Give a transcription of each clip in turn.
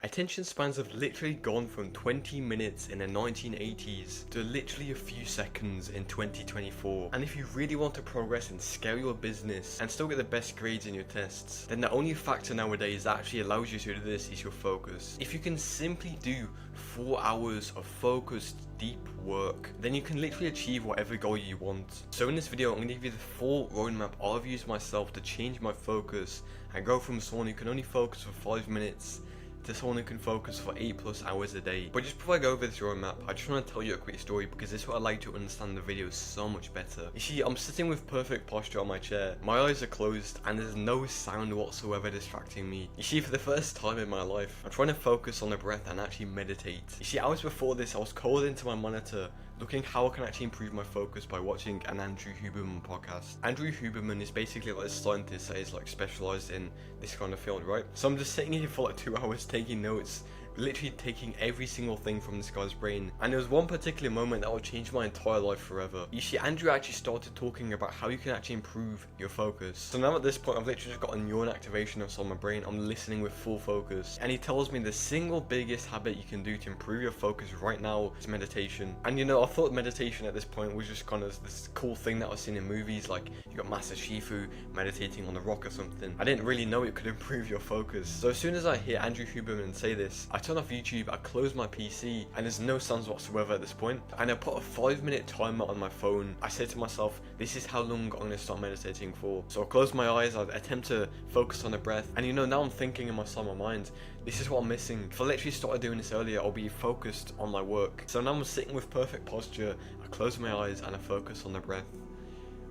Attention spans have literally gone from 20 minutes in the 1980s to literally a few seconds in 2024. And if you really want to progress and scale your business and still get the best grades in your tests, then the only factor nowadays that actually allows you to do this is your focus. If you can simply do 4 hours of focused, deep work, then you can literally achieve whatever goal you want. So in this video, I'm going to give you the full roadmap I've used myself to change my focus and go from someone who can only focus for 5 minutes to someone who can focus for 8+ hours a day. But just before I go over this roadmap, I just want to tell you a quick story because this will allow you to understand the video so much better. You see, I'm sitting with perfect posture on my chair, my eyes are closed, and there's no sound whatsoever distracting me. You see, for the first time in my life, I'm trying to focus on the breath and actually meditate. You see, hours before this, I was called into my monitor looking how I can actually improve my focus by watching an Andrew Huberman podcast. Andrew Huberman is basically like a scientist that is like specialized in this kind of field, right? So I'm just sitting here for like 2 hours taking notes, literally taking every single thing from this guy's brain. And there was one particular moment that will change my entire life forever. You see, Andrew actually started talking about how you can actually improve your focus. So now at this point, I've literally just got a neuron activation on my brain. I'm listening with full focus. And he tells me the single biggest habit you can do to improve your focus right now is meditation. And you know, I thought meditation at this point was just kind of this cool thing that I've seen in movies, like you got Master Shifu meditating on the rock or something. I didn't really know it could improve your focus. So as soon as I hear Andrew Huberman say this, I turn off YouTube, I close my PC, and there's no sounds whatsoever at this point. And I put a 5-minute timer on my phone. I said to myself, this is how long I'm going to start meditating for. So I close my eyes, I attempt to focus on the breath, and you know, now I'm thinking in my mind, this is what I'm missing. If I literally started doing this earlier, I'll be focused on my work. So now I'm sitting with perfect posture, I close my eyes and I focus on the breath.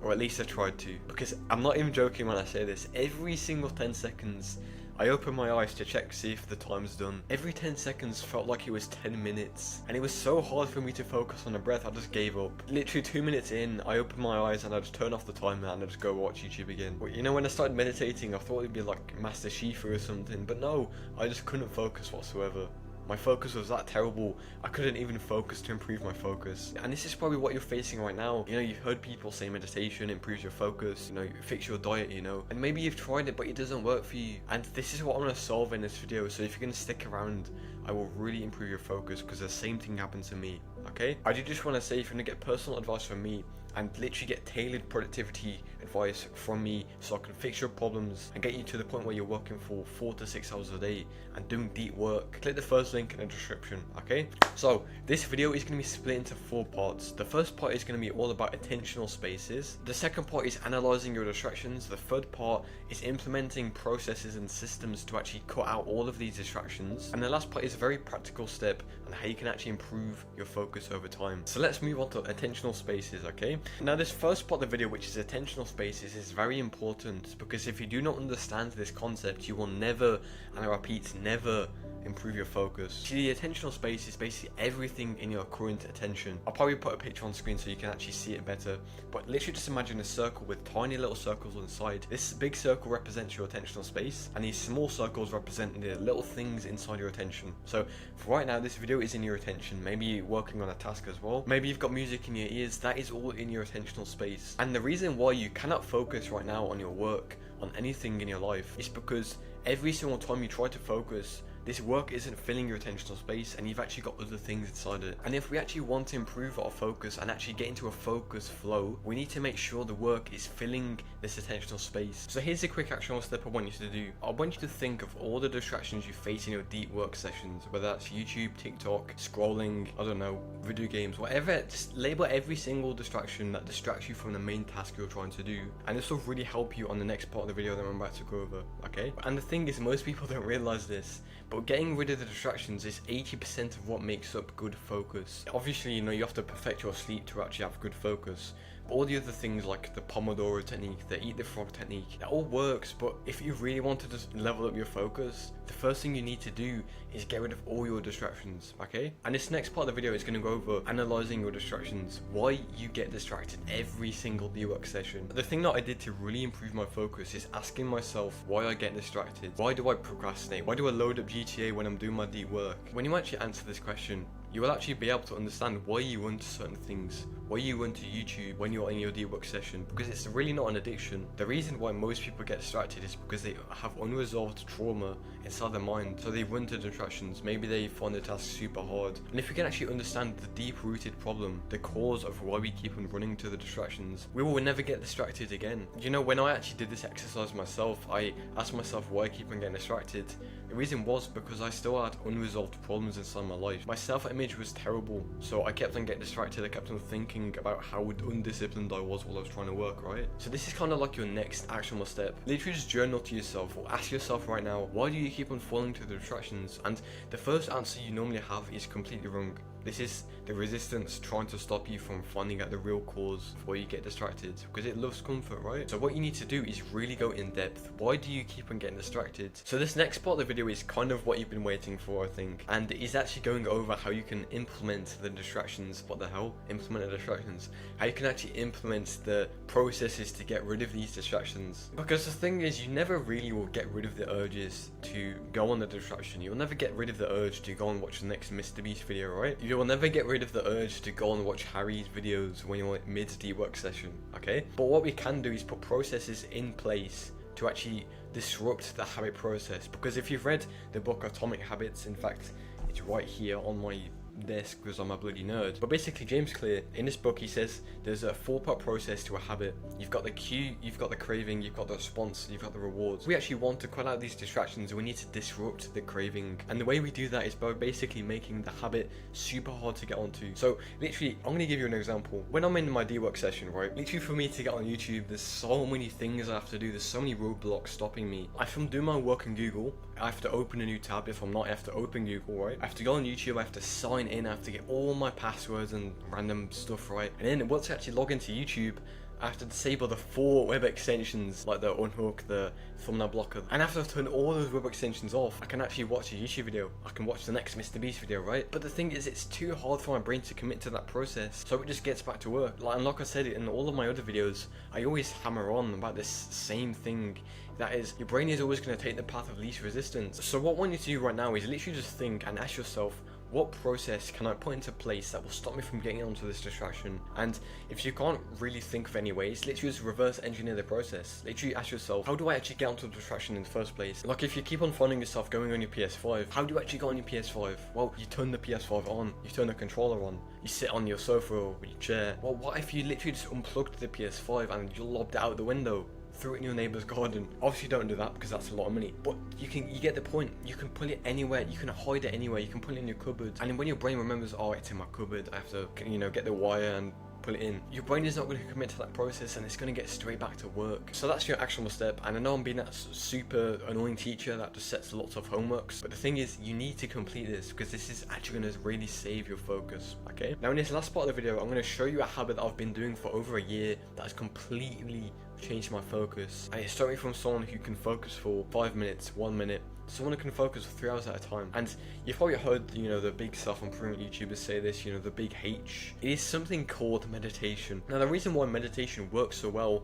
Or at least I tried to. Because I'm not even joking when I say this, every single 10 seconds, I open my eyes to check to see if the time's done. Every 10 seconds felt like it was 10 minutes. And it was so hard for me to focus on the breath, I just gave up. Literally 2 minutes in, I open my eyes and I just turn off the timer and I just go watch YouTube again. But you know, when I started meditating, I thought it'd be like Master Shifu or something. But no, I just couldn't focus whatsoever. My focus was that terrible, I couldn't even focus to improve my focus. And this is probably what you're facing right now. You know, you've heard people say meditation improves your focus, you know, fix your diet, you know. And maybe you've tried it, but it doesn't work for you. And this is what I'm going to solve in this video. So if you're going to stick around, I will really improve your focus because the same thing happened to me, okay? I do just want to say, if you're going to get personal advice from me, and literally get tailored productivity advice from me so I can fix your problems and get you to the point where you're working for 4 to 6 hours a day and doing deep work, click the first link in the description, okay? So this video is going to be split into 4 parts. The first part is going to be all about attentional spaces. The second part is analyzing your distractions. The third part is implementing processes and systems to actually cut out all of these distractions. And the last part is a very practical step on how you can actually improve your focus over time. So let's move on to attentional spaces, okay? Now this first part of the video, which is attentional spaces, is very important because if you do not understand this concept, you will never, and I repeat, never improve your focus. See, the attentional space is basically everything in your current attention. I'll probably put a picture on screen so you can actually see it better, but literally just imagine a circle with tiny little circles on the side. This big circle represents your attentional space, and these small circles represent the little things inside your attention. So for right now, this video is in your attention. Maybe you're working on a task as well. Maybe you've got music in your ears. That is all in your attentional space. And the reason why you cannot focus right now on your work, on anything in your life, is because every single time you try to focus, this work isn't filling your attentional space and you've actually got other things inside it. And if we actually want to improve our focus and actually get into a focus flow, we need to make sure the work is filling this attentional space. So here's a quick actionable step I want you to do. I want you to think of all the distractions you face in your deep work sessions, whether that's YouTube, TikTok, scrolling, I don't know, video games, whatever. Just label every single distraction that distracts you from the main task you're trying to do. And this will really help you on the next part of the video that I'm about to go over, okay? And the thing is, most people don't realize this, but getting rid of the distractions is 80% of what makes up good focus. Obviously, you know, you have to perfect your sleep to actually have good focus. But all the other things like the Pomodoro technique, the Eat the Frog technique, that all works. But if you really want to just level up your focus, the first thing you need to do is get rid of all your distractions, okay? And this next part of the video is going to go over analyzing your distractions, why you get distracted every single work session. The thing that I did to really improve my focus is asking myself why I get distracted. Why do I procrastinate? Why do I load up GTA when I'm doing my deep work? When you actually answer this question, you will actually be able to understand why you run to certain things, why you run to YouTube when you're in your deep work session, because it's really not an addiction. The reason why most people get distracted is because they have unresolved trauma inside their mind, so they run to distractions. Maybe they find the task super hard, and if we can actually understand the deep-rooted problem, the cause of why we keep on running to the distractions, we will never get distracted again. You know, when I actually did this exercise myself, I asked myself why I keep on getting distracted. The reason was because I still had unresolved problems inside my life. My self-image was terrible, so I kept on getting distracted. I kept on thinking about how undisciplined I was while I was trying to work, right? So this is kind of like your next actionable step. Literally just journal to yourself, or ask yourself right now, why do you keep on falling to the distractions? And the first answer you normally have is completely wrong. This is the resistance trying to stop you from finding out the real cause of why you get distracted, because it loves comfort, right? So what you need to do is really go in depth. Why do you keep on getting distracted? So this next part of the video is kind of what you've been waiting for, I think, and is actually going over how you can implement the distractions. What the hell? Implement the distractions. How you can actually implement the processes to get rid of these distractions. Because the thing is, you never really will get rid of the urges to go on the distraction. You'll never get rid of the urge to go and watch the next Mr. Beast video, right? You will never get rid of the urge to go and watch Harry's videos when you're mid-deep work session, okay? But what we can do is put processes in place to actually disrupt the habit process. Because if you've read the book Atomic Habits, in fact, it's right here on my desk because I'm a bloody nerd. But basically, James Clear, in this book, he says there's a 4-part process to a habit. You've got the cue, you've got the craving, you've got the response, you've got the rewards. We actually want to cut out these distractions. We need to disrupt the craving, and the way we do that is by basically making the habit super hard to get onto. So literally, I'm gonna give you an example. When I'm in my D-work session, right, literally for me to get on YouTube, there's so many things I have to do. There's so many roadblocks stopping me. If I'm doing my work in Google, I have to open a new tab. If I'm not, I have to open Google, right? I have to go on YouTube, I have to sign in, I have to get all my passwords and random stuff right. And then once I actually log into YouTube, I have to disable the 4 web extensions, like the unhook, the thumbnail blocker. And after I've turned all those web extensions off, I can actually watch a YouTube video. I can watch the next Mr. Beast video, right? But the thing is, it's too hard for my brain to commit to that process, so it just gets back to work. And like I said in all of my other videos, I always hammer on about this same thing. That is, your brain is always going to take the path of least resistance. So what I want you to do right now is literally just think and ask yourself, what process can I put into place that will stop me from getting onto this distraction? And if you can't really think of any ways, literally just reverse engineer the process. Literally ask yourself, how do I actually get onto the distraction in the first place? Like if you keep on finding yourself going on your PS5, how do you actually get on your PS5? Well, you turn the PS5 on, you turn the controller on, you sit on your sofa or your chair. Well, what if you literally just unplugged the PS5 and you lobbed it out the window? Threw it in your neighbour's garden? Obviously don't do that because that's a lot of money, but you get the point. You can put it anywhere, you can hide it anywhere, you can put it in your cupboard, and then when your brain remembers, oh, it's in my cupboard, I have to, you know, get the wire and pull it in, your brain is not going to commit to that process and it's going to get straight back to work. So that's your actionable step. And I know I'm being that super annoying teacher that just sets lots of homeworks, but the thing is, you need to complete this because this is actually going to really save your focus, okay? Now in this last part of the video, I'm going to show you a habit that I've been doing for over a year that has completely changed my focus. And it's starting from someone who can focus for 5 minutes, 1 minute, someone who can focus for 3 hours at a time. And you've probably heard, you know, the big self-improvement YouTubers say this, you know, the big H. It is something called meditation. Now the reason why meditation works so well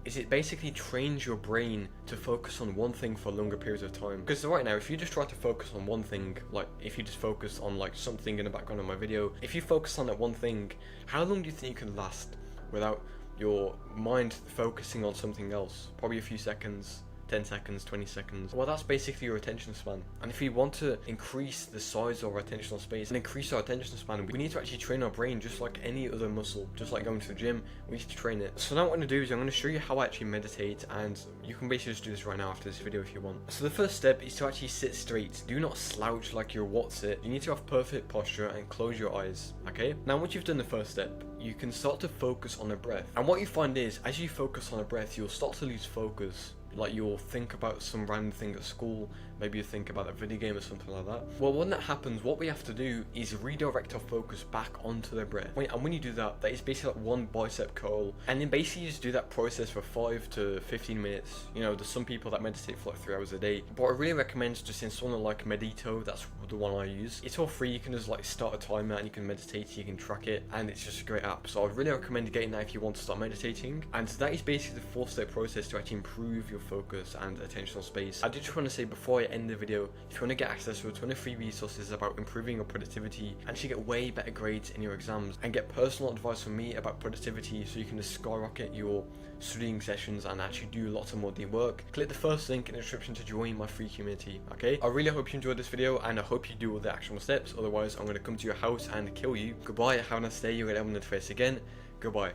is it basically trains your brain to focus on one thing for longer periods of time. Because right now, if you just try to focus on one thing, like if you just focus on like something in the background of my video, if you focus on that one thing, how long do you think you can last without your mind focusing on something else? Probably a few seconds, 10 seconds, 20 seconds. Well, that's basically your attention span. And if we want to increase the size of our attentional space and increase our attention span, we need to actually train our brain just like any other muscle. Just like going to the gym, we need to train it. So now what I'm going to do is I'm going to show you how I actually meditate, and you can basically just do this right now after this video if you want. So the first step is to actually sit straight. Do not slouch like you're What's-It. You need to have perfect posture and close your eyes, okay? Now once you've done the first step, you can start to focus on the breath. And what you find is, as you focus on the breath, you'll start to lose focus. Like you'll think about some random thing at school, maybe you think about a video game or something like that. Well, when that happens, what we have to do is redirect our focus back onto the breath. And when you do that, that is basically like one bicep curl, and then basically you just do that process for 5 to 15 minutes. You know, there's some people that meditate for like 3 hours a day, but I really recommend just installing like Medito. That's the one I use. It's all free. You can just like start a timer and you can meditate, you can track it, and it's just a great app. So I'd really recommend getting that if you want to start meditating. And that is basically the 4-step process to actually improve your focus and attentional space. I did just want to say before I by the end of the video, if you want to get access to a ton of free resources about improving your productivity and actually get way better grades in your exams, and get personal advice from me about productivity so you can just skyrocket your studying sessions and actually do lots of more deep work, click the first link in the description to join my free community. Okay, I really hope you enjoyed this video, and I hope you do all the actionable steps, otherwise I'm going to come to your house and kill you. Goodbye, have a nice day, you're going to have another face again. Goodbye.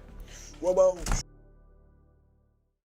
Whoa.